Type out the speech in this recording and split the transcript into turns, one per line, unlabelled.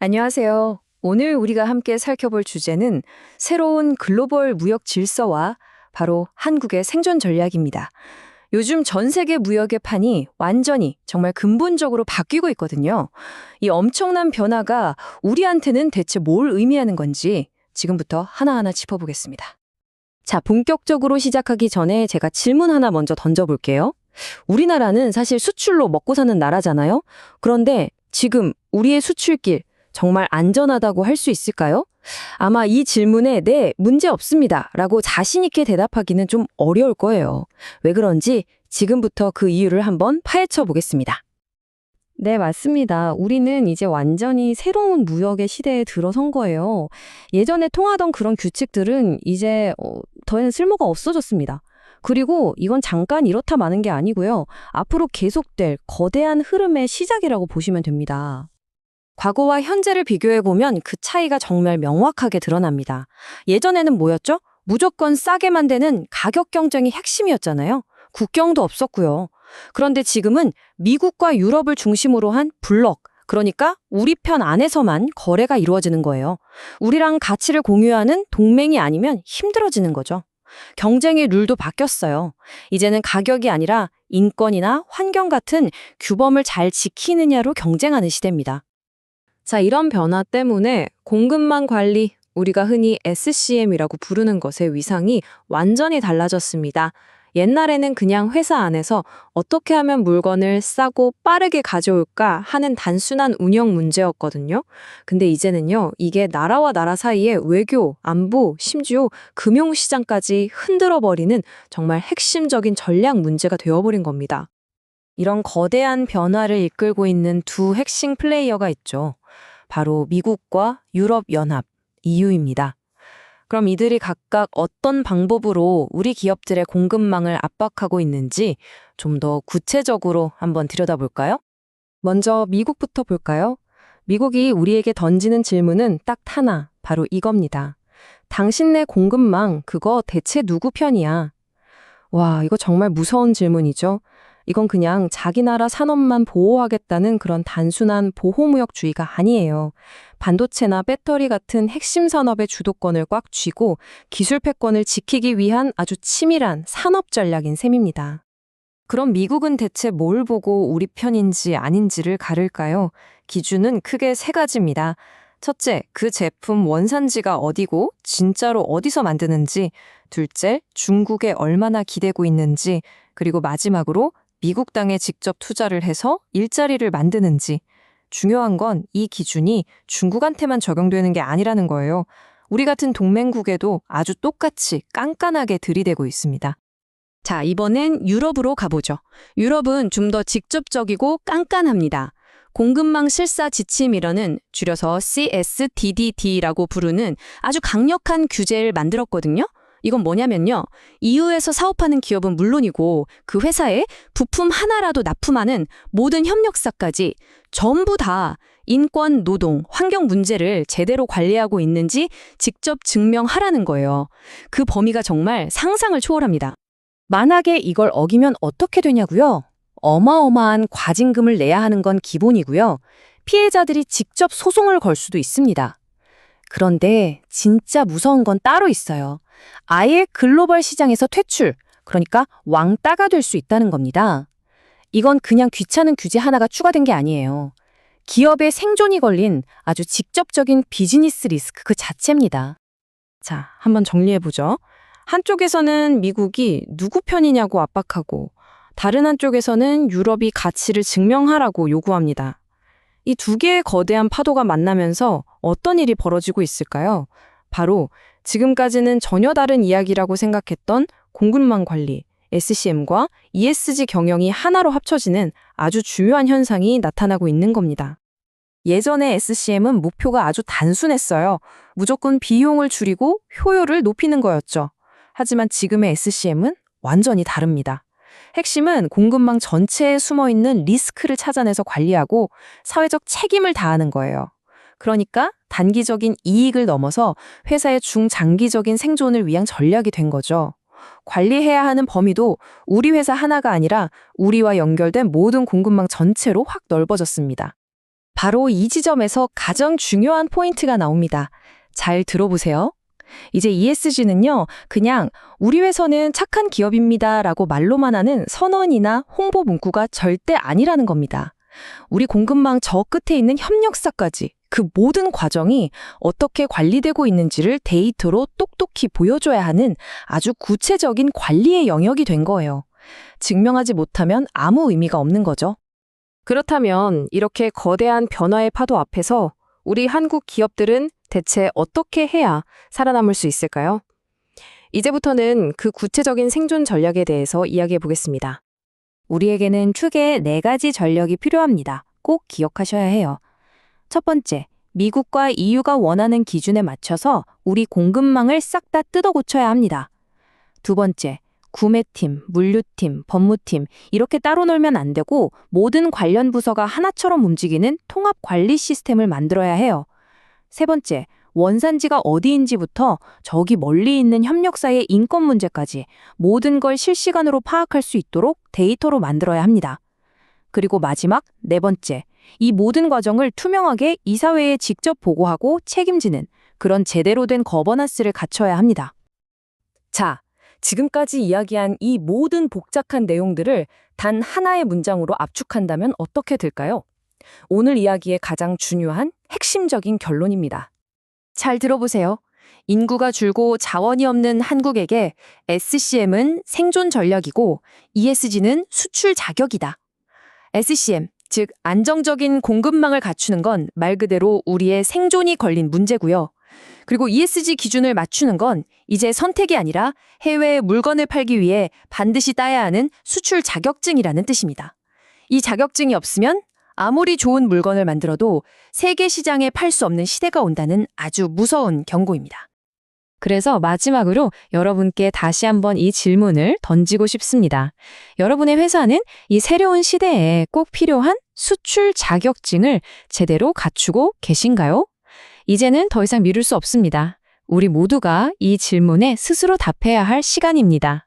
안녕하세요. 오늘 우리가 함께 살펴볼 주제는 새로운 글로벌 무역 질서와 바로 한국의 생존 전략입니다. 요즘 전 세계 무역의 판이 완전히 정말 근본적으로 바뀌고 있거든요. 이 엄청난 변화가 우리한테는 대체 뭘 의미하는 건지 지금부터 하나하나 짚어보겠습니다. 자, 본격적으로 시작하기 전에 제가 질문 하나 먼저 던져볼게요. 우리나라는 사실 수출로 먹고 사는 나라잖아요. 그런데 지금 우리의 수출길 정말 안전하다고 할 수 있을까요? 아마 이 질문에 네, 문제 없습니다 라고 자신 있게 대답하기는 좀 어려울 거예요. 왜 그런지 지금부터 그 이유를 한번 파헤쳐 보겠습니다. 네, 맞습니다. 우리는 이제 완전히 새로운 무역의 시대에 들어선 거예요. 예전에 통하던 그런 규칙들은 이제 더 이상 쓸모가 없어졌습니다. 그리고 이건 잠깐 이렇다 마는 게 아니고요. 앞으로 계속될 거대한 흐름의 시작이라고 보시면 됩니다. 과거와 현재를 비교해보면 그 차이가 정말 명확하게 드러납니다. 예전에는 뭐였죠? 무조건 싸게만 되는 가격 경쟁이 핵심이었잖아요. 국경도 없었고요. 그런데 지금은 미국과 유럽을 중심으로 한 블록, 그러니까 우리 편 안에서만 거래가 이루어지는 거예요. 우리랑 가치를 공유하는 동맹이 아니면 힘들어지는 거죠. 경쟁의 룰도 바뀌었어요. 이제는 가격이 아니라 인권이나 환경 같은 규범을 잘 지키느냐로 경쟁하는 시대입니다. 자, 이런 변화 때문에 공급망 관리, 우리가 흔히 SCM이라고 부르는 것의 위상이 완전히 달라졌습니다. 옛날에는 그냥 회사 안에서 어떻게 하면 물건을 싸고 빠르게 가져올까 하는 단순한 운영 문제였거든요. 근데 이제는요, 이게 나라와 나라 사이의 외교, 안보, 심지어 금융시장까지 흔들어버리는 정말 핵심적인 전략 문제가 되어버린 겁니다. 이런 거대한 변화를 이끌고 있는 두 핵심 플레이어가 있죠. 바로 미국과 유럽연합, EU입니다. 그럼 이들이 각각 어떤 방법으로 우리 기업들의 공급망을 압박하고 있는지 좀 더 구체적으로 한번 들여다볼까요? 먼저 미국부터 볼까요? 미국이 우리에게 던지는 질문은 딱 하나, 바로 이겁니다. 당신네 공급망 그거 대체 누구 편이야? 와, 이거 정말 무서운 질문이죠. 이건 그냥 자기 나라 산업만 보호하겠다는 그런 단순한 보호무역주의가 아니에요. 반도체나 배터리 같은 핵심 산업의 주도권을 꽉 쥐고 기술 패권을 지키기 위한 아주 치밀한 산업 전략인 셈입니다. 그럼 미국은 대체 뭘 보고 우리 편인지 아닌지를 가를까요? 기준은 크게 세 가지입니다. 첫째, 그 제품 원산지가 어디고 진짜로 어디서 만드는지. 둘째, 중국에 얼마나 기대고 있는지. 그리고 마지막으로 미국 땅에 직접 투자를 해서 일자리를 만드는지. 중요한 건 이 기준이 중국한테만 적용되는 게 아니라는 거예요. 우리 같은 동맹국에도 아주 똑같이 깐깐하게 들이대고 있습니다. 자, 이번엔 유럽으로 가보죠. 유럽은 좀 더 직접적이고 깐깐합니다. 공급망 실사 지침이라는 줄여서 CSDDD라고 부르는 아주 강력한 규제를 만들었거든요. 이건 뭐냐면요. EU에서 사업하는 기업은 물론이고 그 회사에 부품 하나라도 납품하는 모든 협력사까지 전부 다 인권, 노동, 환경 문제를 제대로 관리하고 있는지 직접 증명하라는 거예요. 그 범위가 정말 상상을 초월합니다. 만약에 이걸 어기면 어떻게 되냐고요? 어마어마한 과징금을 내야 하는 건 기본이고요. 피해자들이 직접 소송을 걸 수도 있습니다. 그런데 진짜 무서운 건 따로 있어요. 아예 글로벌 시장에서 퇴출, 그러니까 왕따가 될 수 있다는 겁니다. 이건 그냥 귀찮은 규제 하나가 추가된 게 아니에요. 기업의 생존이 걸린 아주 직접적인 비즈니스 리스크 그 자체입니다. 자, 한번 정리해보죠. 한쪽에서는 미국이 누구 편이냐고 압박하고 다른 한쪽에서는 유럽이 가치를 증명하라고 요구합니다. 이 두 개의 거대한 파도가 만나면서 어떤 일이 벌어지고 있을까요? 바로 지금까지는 전혀 다른 이야기라고 생각했던 공급망 관리, SCM과 ESG 경영이 하나로 합쳐지는 아주 중요한 현상이 나타나고 있는 겁니다. 예전에 SCM은 목표가 아주 단순했어요. 무조건 비용을 줄이고 효율을 높이는 거였죠. 하지만 지금의 SCM은 완전히 다릅니다. 핵심은 공급망 전체에 숨어있는 리스크를 찾아내서 관리하고 사회적 책임을 다하는 거예요. 그러니까 단기적인 이익을 넘어서 회사의 중장기적인 생존을 위한 전략이 된 거죠. 관리해야 하는 범위도 우리 회사 하나가 아니라 우리와 연결된 모든 공급망 전체로 확 넓어졌습니다. 바로 이 지점에서 가장 중요한 포인트가 나옵니다. 잘 들어보세요. 이제 ESG는요, 그냥 우리 회사는 착한 기업입니다 라고 말로만 하는 선언이나 홍보 문구가 절대 아니라는 겁니다. 우리 공급망 저 끝에 있는 협력사까지 그 모든 과정이 어떻게 관리되고 있는지를 데이터로 똑똑히 보여줘야 하는 아주 구체적인 관리의 영역이 된 거예요. 증명하지 못하면 아무 의미가 없는 거죠. 그렇다면 이렇게 거대한 변화의 파도 앞에서 우리 한국 기업들은 대체 어떻게 해야 살아남을 수 있을까요? 이제부터는 그 구체적인 생존 전략에 대해서 이야기해 보겠습니다. 우리에게는 크게 4가지 전략이 필요합니다. 꼭 기억하셔야 해요. 첫 번째, 미국과 EU가 원하는 기준에 맞춰서 우리 공급망을 싹 다 뜯어 고쳐야 합니다. 두 번째, 구매팀, 물류팀, 법무팀 이렇게 따로 놀면 안 되고 모든 관련 부서가 하나처럼 움직이는 통합 관리 시스템을 만들어야 해요. 세 번째, 원산지가 어디인지부터 저기 멀리 있는 협력사의 인권 문제까지 모든 걸 실시간으로 파악할 수 있도록 데이터로 만들어야 합니다. 그리고 마지막 4번째, 이 모든 과정을 투명하게 이사회에 직접 보고하고 책임지는 그런 제대로 된 거버넌스를 갖춰야 합니다. 자, 지금까지 이야기한 이 모든 복잡한 내용들을 단 하나의 문장으로 압축한다면 어떻게 될까요? 오늘 이야기의 가장 중요한 핵심적인 결론입니다. 잘 들어보세요. 인구가 줄고 자원이 없는 한국에게 SCM은 생존 전략이고 ESG는 수출 자격이다. SCM, 즉 안정적인 공급망을 갖추는 건 말 그대로 우리의 생존이 걸린 문제고요. 그리고 ESG 기준을 맞추는 건 이제 선택이 아니라 해외에 물건을 팔기 위해 반드시 따야 하는 수출 자격증이라는 뜻입니다. 이 자격증이 없으면 아무리 좋은 물건을 만들어도 세계 시장에 팔 수 없는 시대가 온다는 아주 무서운 경고입니다. 그래서 마지막으로 여러분께 다시 한번 이 질문을 던지고 싶습니다. 여러분의 회사는 이 새로운 시대에 꼭 필요한 수출 자격증을 제대로 갖추고 계신가요? 이제는 더 이상 미룰 수 없습니다. 우리 모두가 이 질문에 스스로 답해야 할 시간입니다.